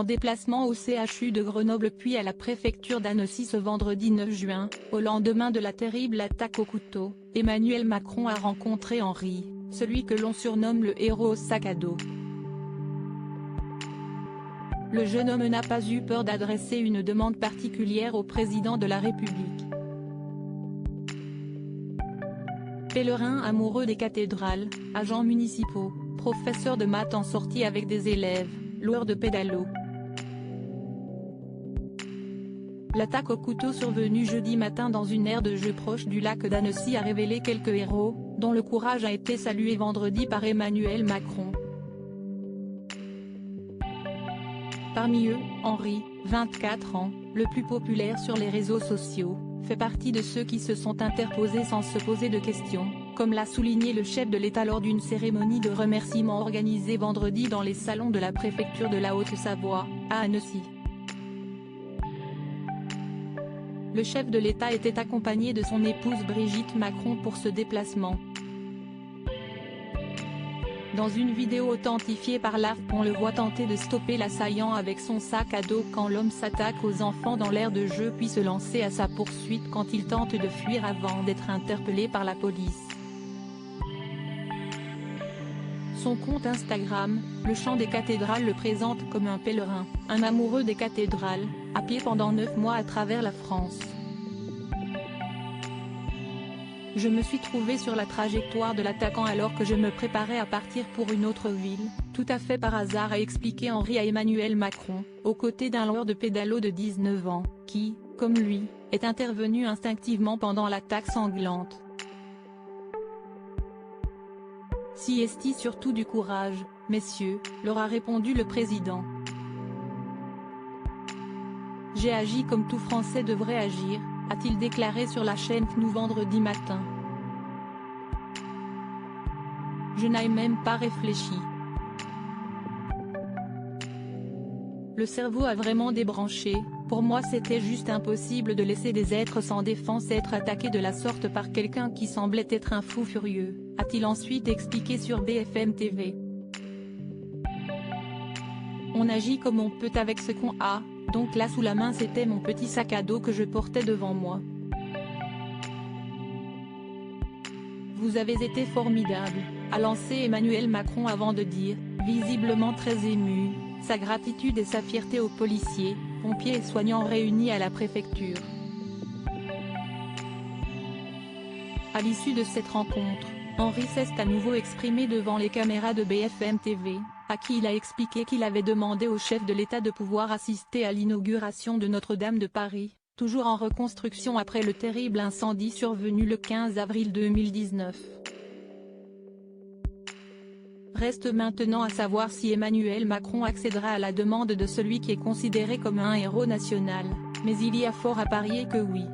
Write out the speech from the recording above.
en déplacement au CHU de Grenoble puis à la préfecture d'Annecy ce vendredi 9 juin, au lendemain de la terrible attaque au couteau, Emmanuel Macron a rencontré Henri, celui que l'on surnomme le héros au sac à dos. Le jeune homme n'a pas eu peur d'adresser une demande particulière au président de la République. Pèlerin amoureux des cathédrales, agents municipaux, professeurs de maths en sortie avec des élèves, loueurs de pédalo. L'attaque au couteau survenue jeudi matin dans une aire de jeu proche du lac d'Annecy a révélé quelques héros, dont le courage a été salué vendredi par Emmanuel Macron. Parmi eux, Henri, 24 ans, le plus populaire sur les réseaux sociaux, fait partie de ceux qui se sont interposés sans se poser de questions, comme l'a souligné le chef de l'État lors d'une cérémonie de remerciement organisée vendredi dans les salons de la préfecture de la Haute-Savoie, à Annecy. Le chef de l'État était accompagné de son épouse Brigitte Macron pour ce déplacement. Dans une vidéo authentifiée par l'AFP, on le voit tenter de stopper l'assaillant avec son sac à dos quand l'homme s'attaque aux enfants dans l'aire de jeu puis se lancer à sa poursuite quand il tente de fuir avant d'être interpellé par la police. Son compte Instagram, Le Chant des Cathédrales, le présente comme un pèlerin, un amoureux des cathédrales, à pied pendant 9 mois à travers la France. Je me suis trouvé sur la trajectoire de l'attaquant alors que je me préparais à partir pour une autre ville, tout à fait par hasard, a expliqué Henri à Emmanuel Macron, aux côtés d'un loueur de pédalo de 19 ans, qui, comme lui, est intervenu instinctivement pendant l'attaque sanglante. Si est-il surtout du courage, messieurs, leur a répondu le président. J'ai agi comme tout Français devrait agir, a-t-il déclaré sur la chaîne CNews vendredi matin. Je n'ai même pas réfléchi. Le cerveau a vraiment débranché, pour moi c'était juste impossible de laisser des êtres sans défense être attaqués de la sorte par quelqu'un qui semblait être un fou furieux, a-t-il ensuite expliqué sur BFM TV. On agit comme on peut avec ce qu'on a, donc là sous la main c'était mon petit sac à dos que je portais devant moi. Vous avez été formidable, a lancé Emmanuel Macron avant de dire, visiblement très ému, sa gratitude et sa fierté aux policiers, pompiers et soignants réunis à la préfecture. À l'issue de cette rencontre, Henri s'est à nouveau exprimé devant les caméras de BFM TV, à qui il a expliqué qu'il avait demandé au chef de l'État de pouvoir assister à l'inauguration de Notre-Dame de Paris, toujours en reconstruction après le terrible incendie survenu le 15 avril 2019. Reste maintenant à savoir si Emmanuel Macron accédera à la demande de celui qui est considéré comme un héros national, mais il y a fort à parier que oui.